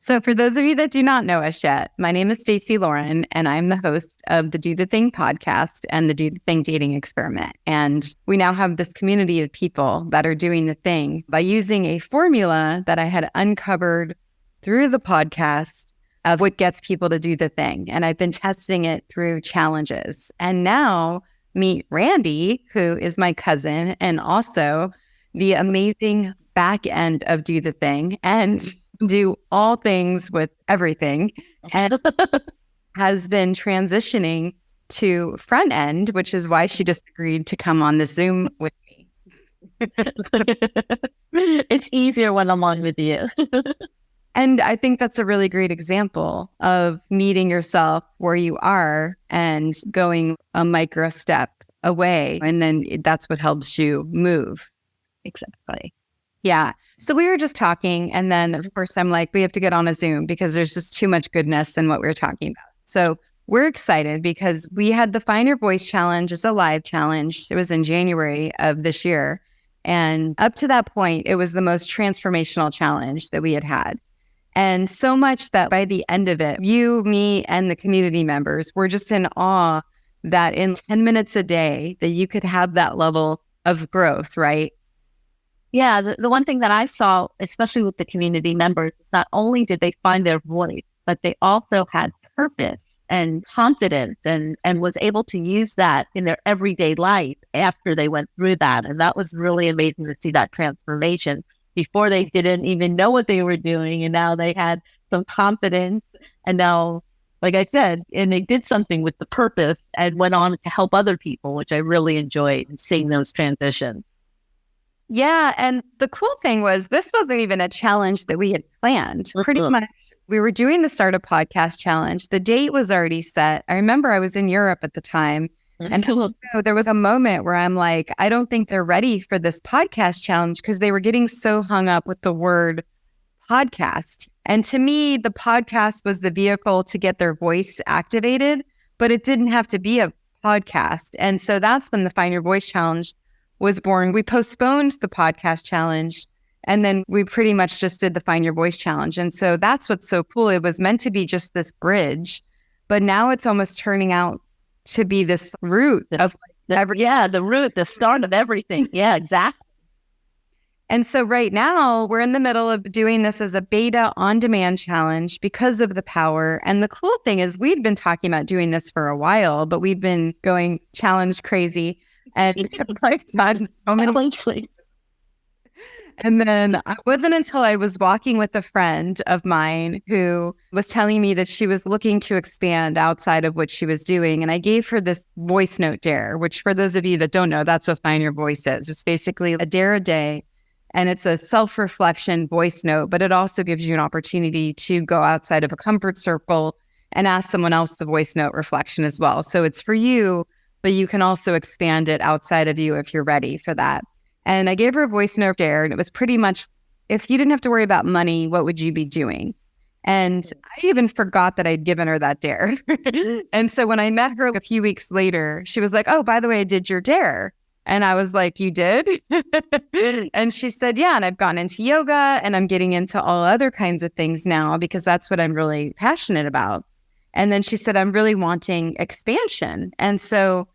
So for those of you that do not know us yet, my name is Stacey Lauren, and I'm the host of the Do the Thing podcast and the Do the Thing dating experiment. And we now have this community of people that are doing the thing by using a formula that I had uncovered through the podcast of what gets people to do the thing. And I've been testing it through challenges. And now meet Randi, who is my cousin and also the amazing back end of Do the Thing and do all things with everything, and has been transitioning to front end, which is why she just agreed to come on the Zoom with me. It's easier when I'm on with you. And I think that's a really great example of meeting yourself where you are and going a micro step away. And then that's what helps you move. Exactly. Yeah. So we were just talking, and then of course I'm like, we have to get on a Zoom because there's just too much goodness in what we were talking about. So we're excited because we had the Find Your Voice Challenge as a live challenge. It was in January of this year. And up to that point, it was the most transformational challenge that we had had. And so much that by the end of it, you, me, and the community members were just in awe that in 10 minutes a day that you could have that level of growth, right? Yeah, the one thing that I saw, especially with the community members, is not only did they find their voice, but they also had purpose and confidence and was able to use that in their everyday life after they went through that. And that was really amazing to see that transformation. Before they didn't even know what they were doing, and now they had some confidence. And now, like I said, and they did something with the purpose and went on to help other people, which I really enjoyed seeing those transitions. Yeah. And the cool thing was this wasn't even a challenge that we had planned. Pretty much, we were doing the Startup Podcast Challenge. The date was already set. I remember I was in Europe at the time. And there was a moment where I'm like, I don't think they're ready for this podcast challenge because they were getting so hung up with the word podcast. And to me, the podcast was the vehicle to get their voice activated, but it didn't have to be a podcast. And so that's when the Find Your Voice Challenge was born. We postponed the podcast challenge, and then we pretty much just did the Find Your Voice Challenge. And so that's what's so cool. It was meant to be just this bridge, but now it's almost turning out to be this root of the root, the start of everything. Yeah, exactly. And so right now we're in the middle of doing this as a beta on-demand challenge because of the power. And the cool thing is we'd been talking about doing this for a while, but we've been going challenge crazy and like done so many. And then it wasn't until I was walking with a friend of mine who was telling me that she was looking to expand outside of what she was doing. And I gave her this voice note dare, which for those of you that don't know, that's what Find Your Voice is. It's basically a dare a day. And it's a self-reflection voice note, but it also gives you an opportunity to go outside of a comfort circle and ask someone else the voice note reflection as well. So it's for you, but you can also expand it outside of you if you're ready for that. And I gave her a voice note dare, and it was pretty much, if you didn't have to worry about money, what would you be doing? And I even forgot that I'd given her that dare. And so when I met her a few weeks later, she was like, oh, by the way, I did your dare. And I was like, you did? And she said, yeah. And I've gotten into yoga and I'm getting into all other kinds of things now because that's what I'm really passionate about. And then she said, I'm really wanting expansion. And so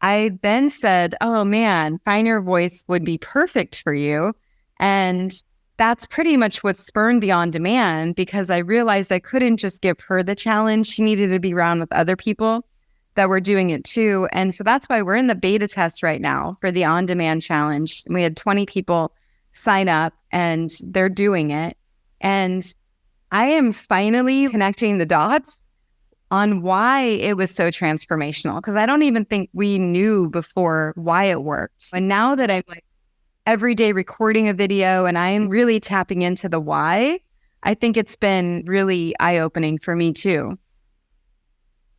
I then said, oh man, Find Your Voice would be perfect for you. And that's pretty much what spurned the on-demand because I realized I couldn't just give her the challenge. She needed to be around with other people that were doing it too. And so that's why we're in the beta test right now for the on-demand challenge. We had 20 people sign up and they're doing it. And I am finally connecting the dots on why it was so transformational, because I don't even think we knew before why it worked. And now that I'm like every day recording a video and I am really tapping into the why, I think it's been really eye-opening for me too.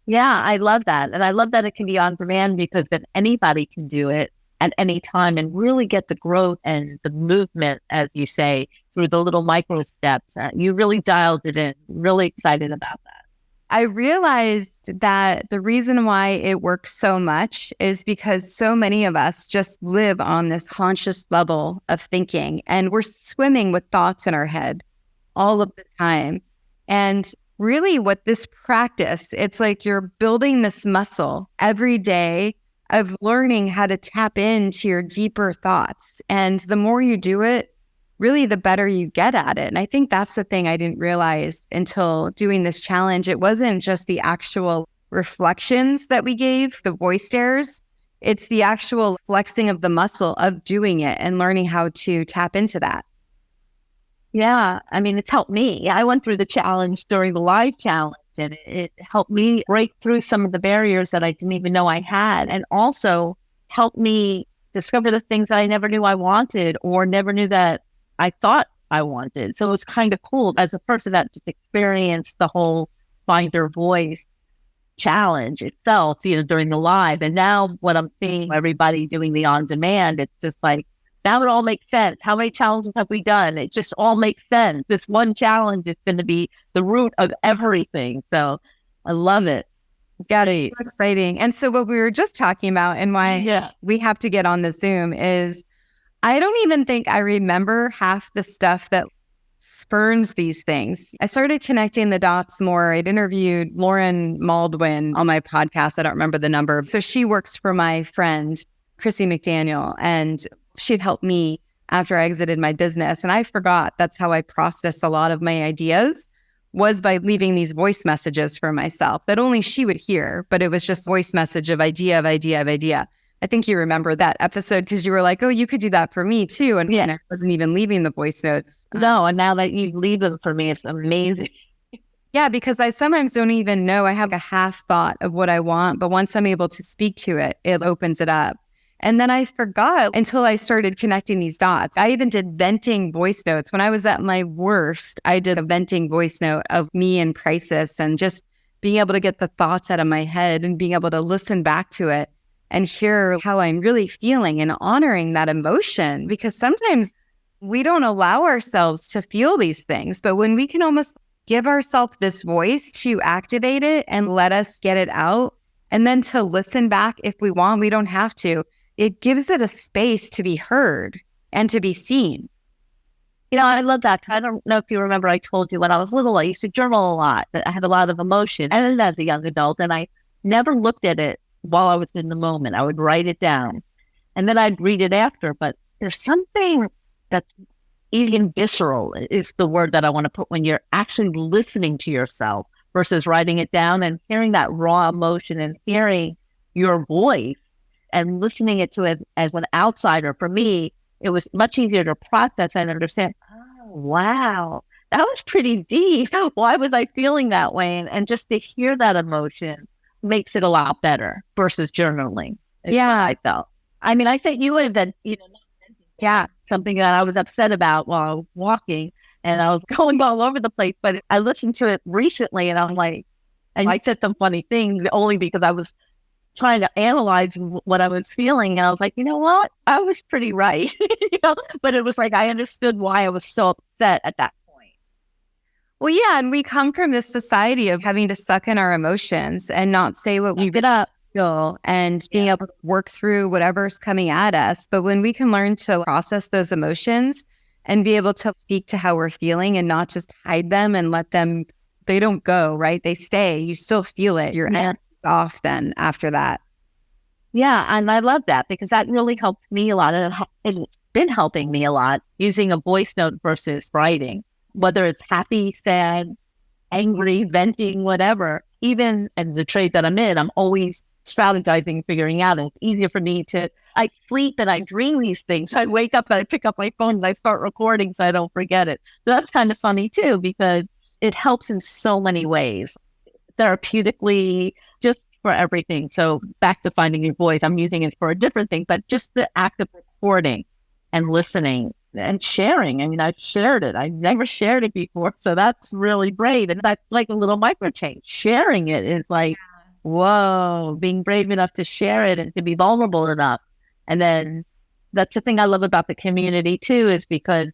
Yeah, I love that. And I love that it can be on demand because then anybody can do it at any time and really get the growth and the movement, as you say, through the little micro steps. You really dialed it in. Really excited about that. I realized that the reason why it works so much is because so many of us just live on this conscious level of thinking and we're swimming with thoughts in our head all of the time. And really what this practice, it's like you're building this muscle every day of learning how to tap into your deeper thoughts. And the more you do it, really the better you get at it. And I think that's the thing I didn't realize until doing this challenge. It wasn't just the actual reflections that we gave, the voice stares. It's the actual flexing of the muscle of doing it and learning how to tap into that. Yeah, I mean, it's helped me. I went through the challenge during the live challenge, and it helped me break through some of the barriers that I didn't even know I had, and also helped me discover the things that I never knew I wanted or never knew that I thought I wanted. So it was kind of cool as a person that just experienced the whole Find Your Voice challenge itself, during the live. And now when I'm seeing everybody doing the on demand, it's just like, now it all makes sense. How many challenges have we done? It just all makes sense. This one challenge is going to be the root of everything. So I love it. Got it. So exciting. And so what we were just talking about and why we have to get on the Zoom is I don't even think I remember half the stuff that spurns these things. I started connecting the dots more. I'd interviewed Lauren Maldwin on my podcast. I don't remember the number. So she works for my friend, Chrissy McDaniel, and she'd helped me after I exited my business. And I forgot that's how I processed a lot of my ideas, was by leaving these voice messages for myself that only she would hear, but it was just voice message of idea. I think you remember that episode because you were like, oh, you could do that for me too. And I wasn't even leaving the voice notes. No, and now that you leave them for me, it's amazing. Yeah, because I sometimes don't even know. I have a half thought of what I want, but once I'm able to speak to it, it opens it up. And then I forgot until I started connecting these dots. I even did venting voice notes. When I was at my worst, I did a venting voice note of me in crisis and just being able to get the thoughts out of my head and being able to listen back to it and hear how I'm really feeling and honoring that emotion. Because sometimes we don't allow ourselves to feel these things, but when we can almost give ourselves this voice to activate it and let us get it out, and then to listen back if we want, we don't have to. It gives it a space to be heard and to be seen. I love that. I don't know if you remember, I told you when I was little, I used to journal a lot. I had a lot of emotion. And then as a young adult, and I never looked at it while I was in the moment. I would write it down and then I'd read it after. But there's something that's even visceral is the word that I want to put when you're actually listening to yourself versus writing it down and hearing that raw emotion and hearing your voice and listening it to it as an outsider. For me, it was much easier to process and understand, oh, wow, that was pretty deep. Why was I feeling that way? And just to hear that emotion makes it a lot better versus journaling. Yeah, I felt. I mean, I think you would have been, something that I was upset about while I was walking and I was going all over the place. But I listened to it recently and I'm like, and I said some funny things only because I was trying to analyze what I was feeling. And I was like, you know what? I was pretty right. But it was like, I understood why I was so upset at that point. Well, yeah. And we come from this society of having to suck in our emotions and not say what we feel and being able to work through whatever's coming at us. But when we can learn to process those emotions and be able to speak to how we're feeling and not just hide them and let them, they don't go, right? They stay. You still feel it. Your energy's off then after that. Yeah. And I love that because that really helped me a lot. And it's been helping me a lot using a voice note versus writing, whether it's happy, sad, angry, venting, whatever. Even in the trade that I'm in, I'm always strategizing, figuring out. It's easier for me I sleep and I dream these things. So I wake up and I pick up my phone and I start recording so I don't forget it. So that's kind of funny too, because it helps in so many ways. Therapeutically, just for everything. So back to finding your voice, I'm using it for a different thing, but just the act of recording and listening and sharing. I mean, I've shared it. I've never shared it before. So that's really great. And that's like a little micro change. Sharing it is like, whoa, being brave enough to share it and to be vulnerable enough. And then that's the thing I love about the community too, is because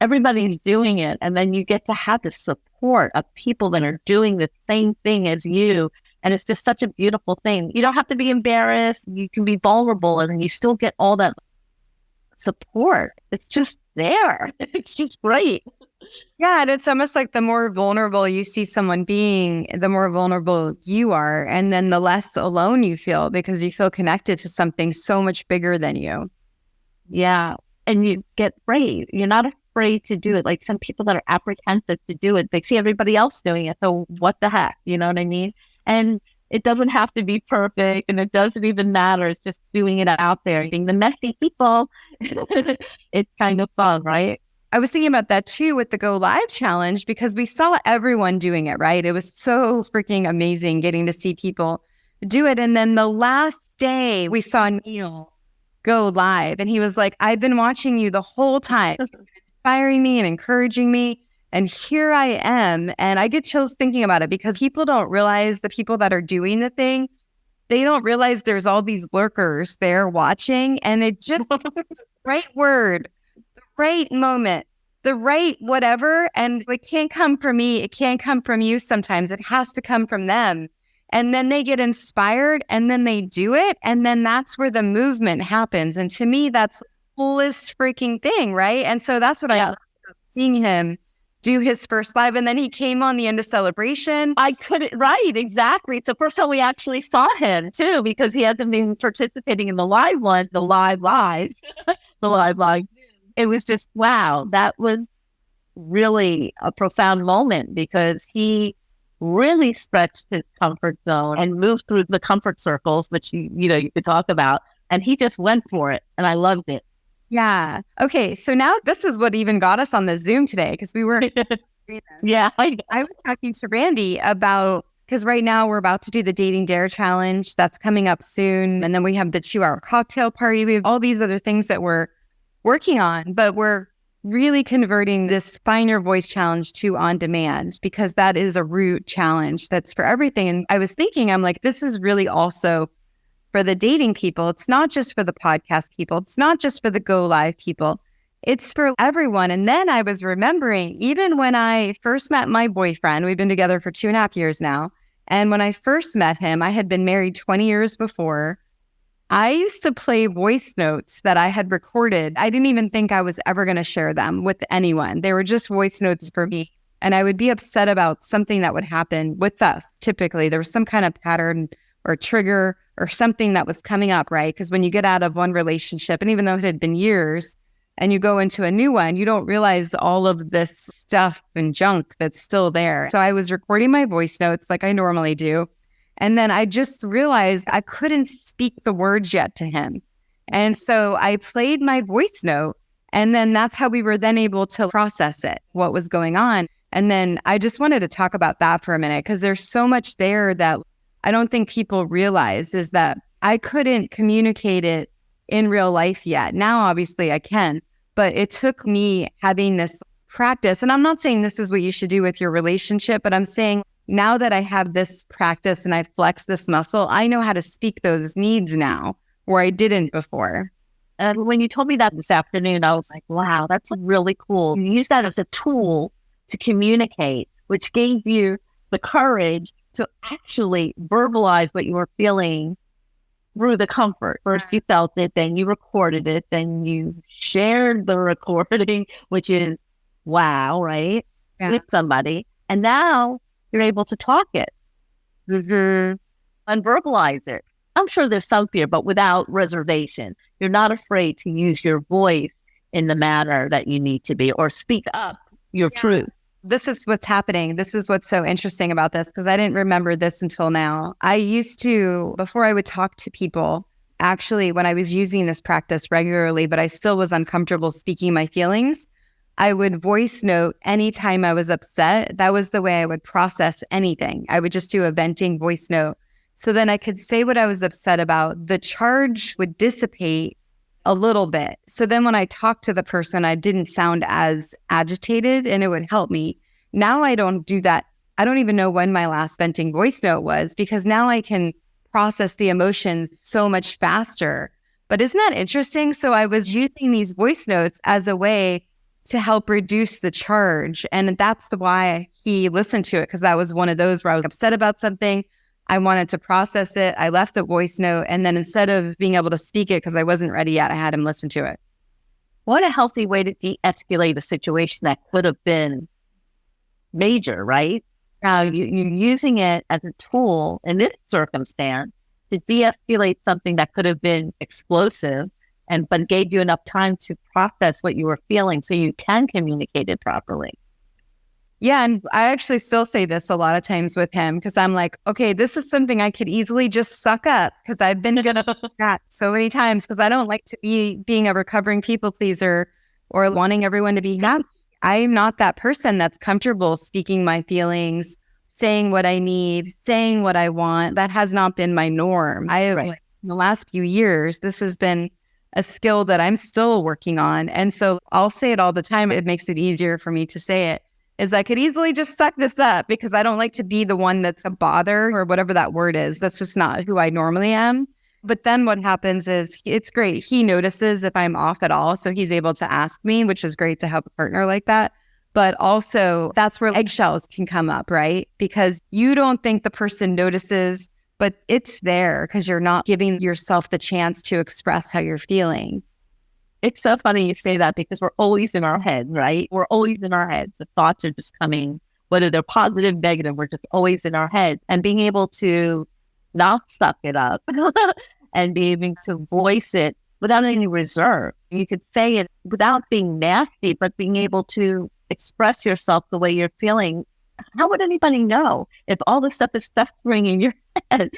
everybody's doing it. And then you get to have the support of people that are doing the same thing as you. And it's just such a beautiful thing. You don't have to be embarrassed. You can be vulnerable and you still get all that support. It's just there. It's just great. Yeah, and it's almost like the more vulnerable you see someone being, the more vulnerable you are. And then the less alone you feel because you feel connected to something so much bigger than you. Yeah. And you get brave. You're not afraid to do it. Like some people that are apprehensive to do it, they see everybody else doing it. So what the heck? You know what I mean? And it doesn't have to be perfect and it doesn't even matter. It's just doing it out there, being the messy people. It's kind of fun, right? I was thinking about that too with the Go Live challenge because we saw everyone doing it, right? It was so freaking amazing getting to see people do it. And then the last day we saw Neil go live and he was like, I've been watching you the whole time, inspiring me and encouraging me. And here I am. And I get chills thinking about it because people don't realize the people that are doing the thing, they don't realize there's all these lurkers there watching. And it just, the right word, the right moment, the right whatever. And it can't come from me. It can't come from you sometimes. It has to come from them. And then they get inspired and then they do it. And then that's where the movement happens. And to me, that's the coolest freaking thing, right? And so that's what I love about seeing him do his first live. And then he came on the end of celebration. I couldn't, right, exactly. It's the first time we actually saw him too, because he hasn't been participating in the live one, the live live, the live live. It was just, wow, that was really a profound moment because he really stretched his comfort zone and moved through the comfort circles, which, you could talk about. And he just went for it. And I loved it. Yeah. Okay. So now this is what even got us on the Zoom today because we were. Yeah. I was talking to Randi about, because right now we're about to do the Dating Dare Challenge that's coming up soon. And then we have the 2-hour cocktail party. We have all these other things that we're working on, but we're really converting this Find Your Voice challenge to on demand because that is a root challenge that's for everything. And I was thinking, I'm like, this is really also for the dating people. It's not just for the podcast people. It's not just for the Go Live people. It's for everyone. And then I was remembering, even when I first met my boyfriend, we've been together for 2.5 years now. And when I first met him, I had been married 20 years before. I used to play voice notes that I had recorded. I didn't even think I was ever going to share them with anyone. They were just voice notes for me. And I would be upset about something that would happen with us. Typically, there was some kind of pattern or trigger or something that was coming up, right? Because when you get out of one relationship, and even though it had been years, and you go into a new one, you don't realize all of this stuff and junk that's still there. So I was recording my voice notes like I normally do. And then I just realized I couldn't speak the words yet to him. And so I played my voice note. And then that's how we were then able to process it, what was going on. And then I just wanted to talk about that for a minute because there's so much there that I don't think people realize is that I couldn't communicate it in real life yet. Now, obviously I can, but it took me having this practice. And I'm not saying this is what you should do with your relationship, but I'm saying now that I have this practice and I flex this muscle, I know how to speak those needs now where I didn't before. And when you told me that this afternoon, I was like, wow, that's really cool. You use that as a tool to communicate, which gave you the courage to actually verbalize what you were feeling through the comfort. First you felt it, then you recorded it, then you shared the recording, which is wow, right? Yeah. With somebody. And now you're able to talk it and verbalize it. I'm sure there's some fear, but without reservation. You're not afraid to use your voice in the manner that you need to be or speak up your truth. This is what's happening. This is what's so interesting about this because I didn't remember this until now. I used to, before I would talk to people, actually, when I was using this practice regularly, but I still was uncomfortable speaking my feelings, I would voice note anytime I was upset. That was the way I would process anything. I would just do a venting voice note. So then I could say what I was upset about. The charge would dissipate a little bit. So then when I talked to the person, I didn't sound as agitated and it would help me. Now I don't do that. I don't even know when my last venting voice note was because now I can process the emotions so much faster. But isn't that interesting? So I was using these voice notes as a way to help reduce the charge. And that's why he listened to it because that was one of those where I was upset about something. I wanted to process it. I left the voice note. And then instead of being able to speak it because I wasn't ready yet, I had him listen to it. what a healthy way to de-escalate a situation that could have been major, right? Now you're using it as a tool in this circumstance to de-escalate something that could have been explosive, but gave you enough time to process what you were feeling so you can communicate it properly. Yeah. And I actually still say this a lot of times with him because I'm like, okay, this is something I could easily just suck up because I've been good at that so many times because I don't like to be being a recovering people pleaser or wanting everyone to be happy. I'm not that person that's comfortable speaking my feelings, saying what I need, saying what I want. That has not been my norm. Like, in the last few years, this has been a skill that I'm still working on. And so I'll say it all the time. It makes it easier for me to say it. Is I could easily just suck this up because I don't like to be the one that's a bother or whatever that word is. That's just not who I normally am. But then what happens is it's great. He notices if I'm off at all. So he's able to ask me, which is great to have a partner like that. But also that's where eggshells can come up, right? Because you don't think the person notices, but it's there because you're not giving yourself the chance to express how you're feeling. It's so funny you say that because we're always in our head, right? We're always in our heads. The thoughts are just coming, whether they're positive, negative, we're just always in our head. And being able to not suck it up and be able to voice it without any reserve. You could say it without being nasty, but being able to express yourself the way you're feeling. How would anybody know if all this stuff is festering in your head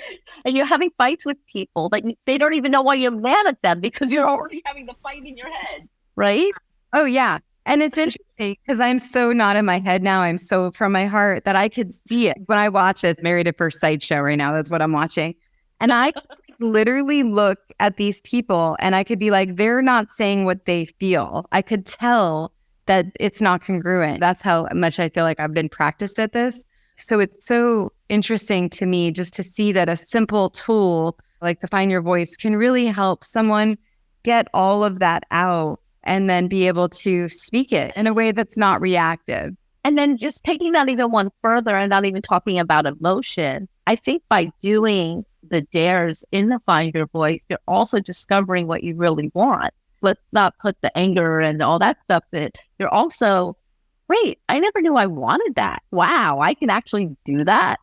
and you're having fights with people that they don't even know why you're mad at them because you're already having the fight in your head, right? Oh, yeah. And it's interesting because I'm so not in my head now. I'm so from my heart that I could see it. When I watch it, it's Married at First Sight show right now. That's what I'm watching. And I literally look at these people and I could be like, they're not saying what they feel. I could tell that it's not congruent. That's how much I feel like I've been practiced at this. So it's so interesting to me just to see that a simple tool like the Find Your Voice can really help someone get all of that out and then be able to speak it in a way that's not reactive. And then just taking that even one further and not even talking about emotion, I think by doing the dares in the Find Your Voice, you're also discovering what you really want. Let's not put the anger and all that stuff in. You're also, wait, I never knew I wanted that. Wow, I can actually do that.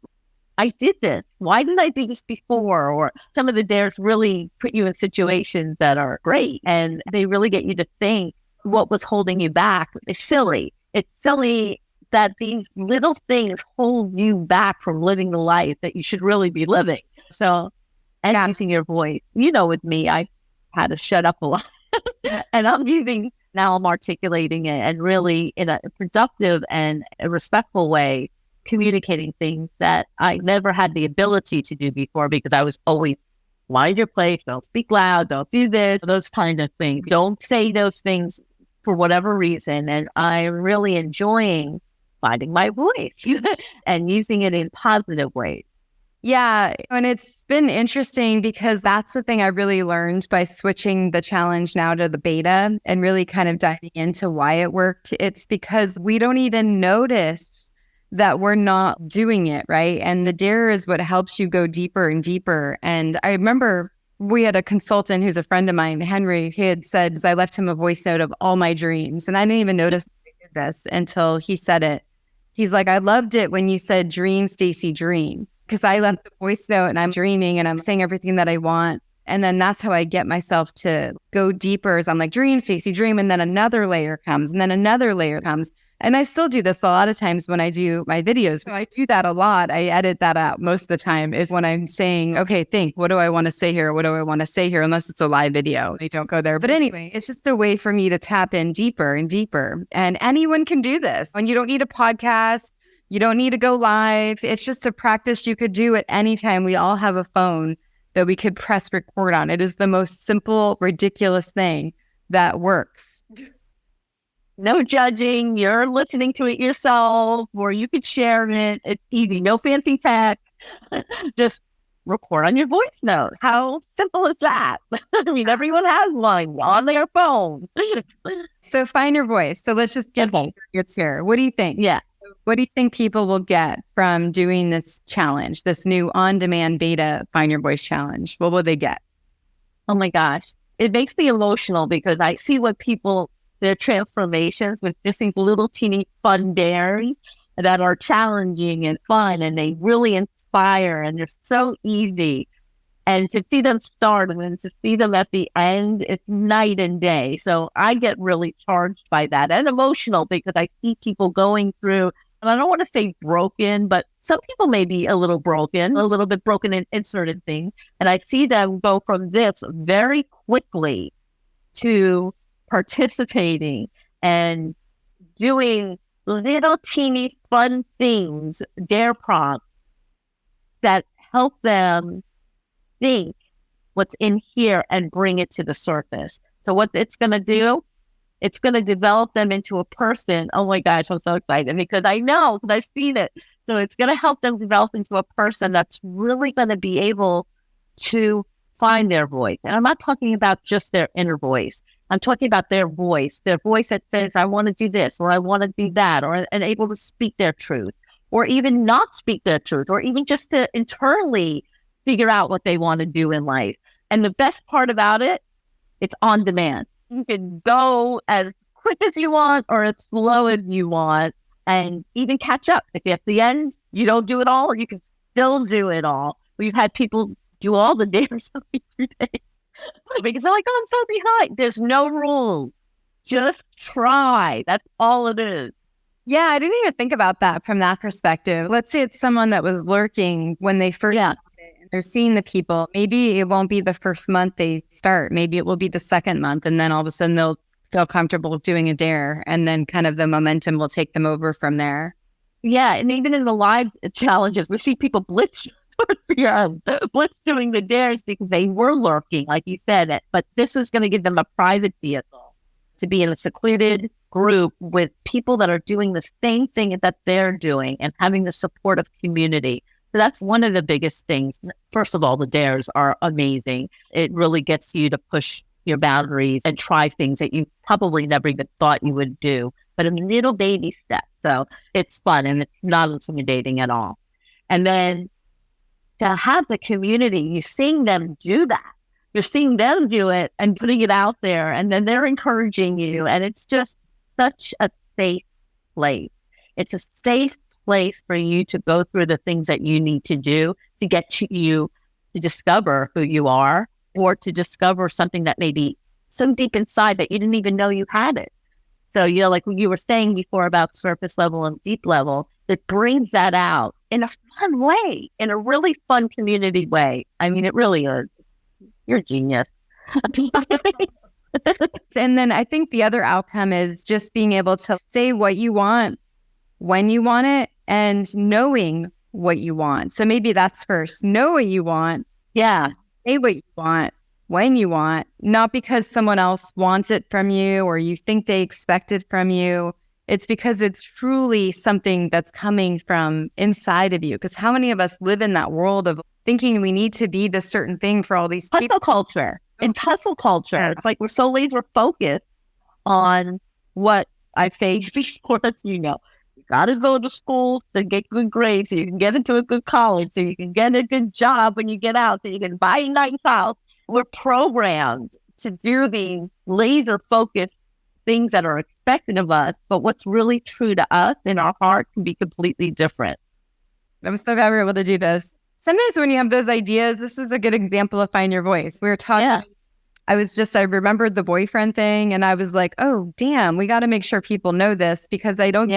I did this. Why didn't I do this before? Or some of the dares really put you in situations that are great and they really get you to think what was holding you back. It's silly. It's silly that these little things hold you back from living the life that you should really be living. So, and using your voice, with me, I had to shut up a lot. And I'm articulating it and really in a productive and a respectful way, communicating things that I never had the ability to do before because I was always mind your place, don't speak loud, don't do this, those kind of things. Don't say those things for whatever reason. And I'm really enjoying finding my voice and using it in positive ways. Yeah. And it's been interesting because that's the thing I really learned by switching the challenge now to the beta and really kind of diving into why it worked. It's because we don't even notice that we're not doing it, right? And the dare is what helps you go deeper and deeper. And I remember we had a consultant who's a friend of mine, Henry, he had said, I left him a voice note of all my dreams. And I didn't even notice I did this until he said it. He's like, I loved it when you said dream, Stacey, dream. Because I left the voice note and I'm dreaming and I'm saying everything that I want. And then that's how I get myself to go deeper as I'm like, dream, Stacey, dream. And then another layer comes and then another layer comes. And I still do this a lot of times when I do my videos. So I do that a lot. I edit that out most of the time is when I'm saying, okay, think, what do I want to say here? What do I want to say here? Unless it's a live video, they don't go there. But anyway, it's just a way for me to tap in deeper and deeper. And anyone can do this. And you don't need a podcast. You don't need to go live. It's just a practice you could do at any time. We all have a phone that we could press record on. It is the most simple, ridiculous thing that works. No judging. You're listening to it yourself, or you could share it. It's easy. No fancy tech. Just record on your voice note. How simple is that? I mean, everyone has one on their phone. So Find Your Voice. So let's just get it's here. What do you think? Yeah. What do you think people will get from doing this challenge, this new on-demand beta Find Your Voice challenge? What will they get? Oh my gosh. it makes me emotional because I see what people, their transformations with just these little teeny fun dares that are challenging and fun, and they really inspire, and they're so easy. And to see them start and then to see them at the end, it's night and day. So I get really charged by that and emotional because I see people going through, and I don't want to say broken, but some people may be a little bit broken in certain things. And I see them go from this very quickly to participating and doing little teeny fun things, dare prompts that help them think what's in here and bring it to the surface. So what it's going to do, it's going to develop them into a person. Oh my gosh, I'm so excited because I know, because I've seen it. So it's going to help them develop into a person that's really going to be able to find their voice. And I'm not talking about just their inner voice. I'm talking about their voice that says, I want to do this, or I want to do that, or and able to speak their truth, or even not speak their truth, or even just to internally figure out what they want to do in life. And the best part about it, it's on demand. You can go as quick as you want or as slow as you want and even catch up. If at the end you don't do it all, you can still do it all. We've had people do all the dares every 2 days because they're like, oh, I'm so behind. There's no rules. Just try. That's all it is. Yeah, I didn't even think about that from that perspective. Let's say it's someone that was lurking when they first started and they're seeing the people. Maybe it won't be the first month they start. Maybe it will be the second month, and then all of a sudden they'll feel comfortable with doing a dare, and then kind of the momentum will take them over from there. Yeah, and even in the live challenges, we see people blitz doing the dares because they were lurking, like you said. But this is going to give them a private vehicle to be in a secluded group with people that are doing the same thing that they're doing and having the support of community. So that's one of the biggest things. First of all, the dares are amazing. It really gets you to push your boundaries and try things that you probably never even thought you would do, but in little baby steps. So it's fun and it's not intimidating at all. And then to have the community, you're seeing them do that. You're seeing them do it and putting it out there, and then they're encouraging you. And it's just such a safe place. It's a safe place for you to go through the things that you need to do to get you to discover who you are, or to discover something that may be so deep inside that you didn't even know you had it. So, you know, like you were saying before about surface level and deep level, that brings that out in a fun way, in a really fun community way. I mean, it really is. You're a genius. And then I think the other outcome is just being able to say what you want, when you want it, and knowing what you want. So maybe that's first. Know what you want. Yeah. Say what you want, when you want, not because someone else wants it from you or you think they expect it from you. It's because it's truly something that's coming from inside of you. Because how many of us live in that world of thinking we need to be this certain thing for all these people? Hustle culture. In hustle culture, it's like we're so laser focused on what I faced before, you know. You got to go to school to get good grades so you can get into a good college, so you can get a good job when you get out, so you can buy a nice house. We're programmed to do these laser focused things that are expected of us, but what's really true to us in our heart can be completely different. I'm so glad we're able to do this. Sometimes when you have those ideas, this is a good example of find your voice. We were talking, I remembered the boyfriend thing, and I was like, oh, damn, we got to make sure people know this, because I don't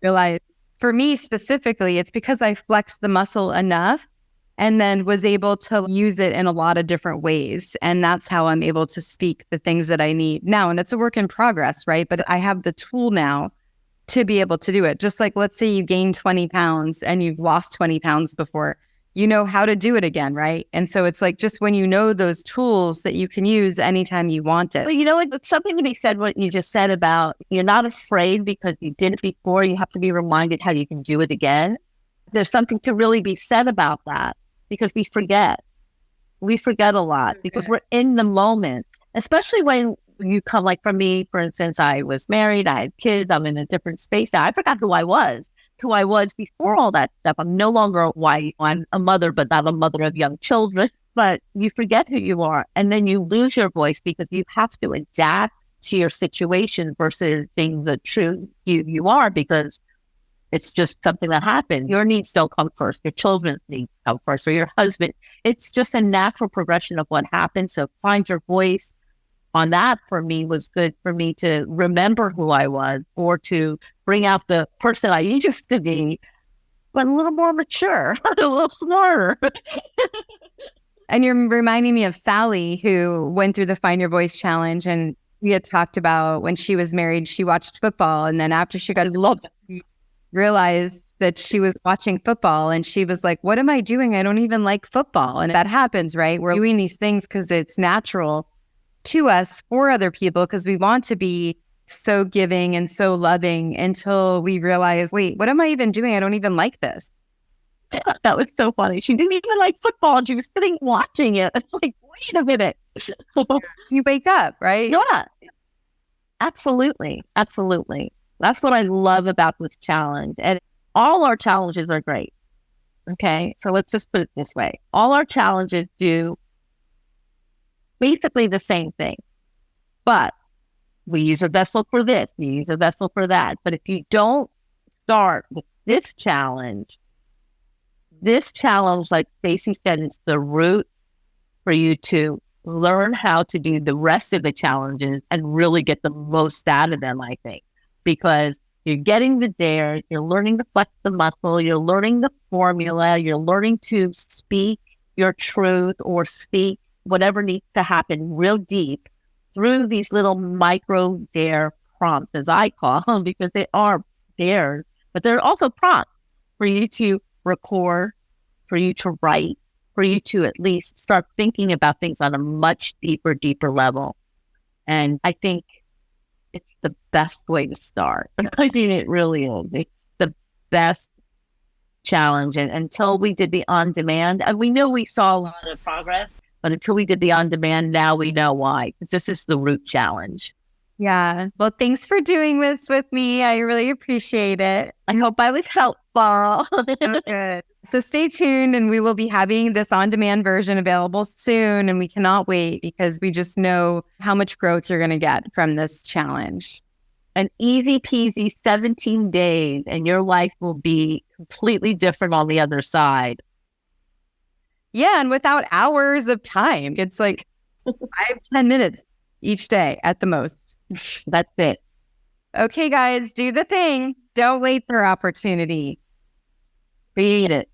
realize, for me specifically, it's because I flexed the muscle enough and then was able to use it in a lot of different ways. And that's how I'm able to speak the things that I need now. And it's a work in progress, right? But I have the tool now to be able to do it. Just like, let's say you gain 20 pounds and you've lost 20 pounds before, you know how to do it again, right? And so it's like, just when you know those tools that you can use anytime you want it. Well, you know, it's something to be said, what you just said about you're not afraid because you did it before. You have to be reminded how you can do it again. There's something to really be said about that, because we forget. We forget a lot because we're in the moment, especially when you come, like for me, for instance, I was married, I had kids, I'm in a different space now. I forgot who I was before all that stuff. I'm no longer a wife. I'm a mother, but not a mother of young children. but you forget who you are. And then you lose your voice because you have to adapt to your situation versus being the true you are, because it's just something that happened. Your needs don't come first. Your children's needs come first, or your husband. It's just a natural progression of what happened. So find your voice on that for me was good for me to remember who I was, or to bring out the person I used to be, but a little more mature, a little smarter. And you're reminding me of Sally, who went through the Find Your Voice challenge, and we had talked about when she was married, she watched football. And then after she got loved, she realized that she was watching football, and she was like, what am I doing? I don't even like football. And that happens, right? We're doing these things because it's natural to us for other people, because we want to be so giving and so loving, until we realize, wait, what am I even doing? I don't even like this. That was so funny. She didn't even like football. She was sitting watching it. It's like, wait a minute. You wake up, right? Yeah, absolutely. Absolutely. That's what I love about this challenge. And all our challenges are great. Okay. So let's just put it this way. All our challenges do basically the same thing, but we use a vessel for this, we use a vessel for that. But if you don't start with this challenge, like Stacey said, it's the root for you to learn how to do the rest of the challenges and really get the most out of them, I think, because you're getting the dare, you're learning to flex the muscle, you're learning the formula, you're learning to speak your truth, or speak whatever needs to happen real deep through these little micro dare prompts, as I call them, because they are dares, but they're also prompts for you to record, for you to write, for you to at least start thinking about things on a much deeper level. And I think it's the best way to start. I mean, it really is. It's the best challenge. And until we did the on-demand, and we knew we saw a lot of progress, but until we did the on-demand, now we know why. This is the root challenge. Yeah. Well, thanks for doing this with me. I really appreciate it. I hope I was helpful. Good. So stay tuned, and we will be having this on-demand version available soon. And we cannot wait, because we just know how much growth you're going to get from this challenge. An easy peasy 17 days, and your life will be completely different on the other side. Yeah. And without hours of time, it's like 5-10 minutes each day at the most. That's it. Okay, guys, do the thing. Don't wait for opportunity. Create it.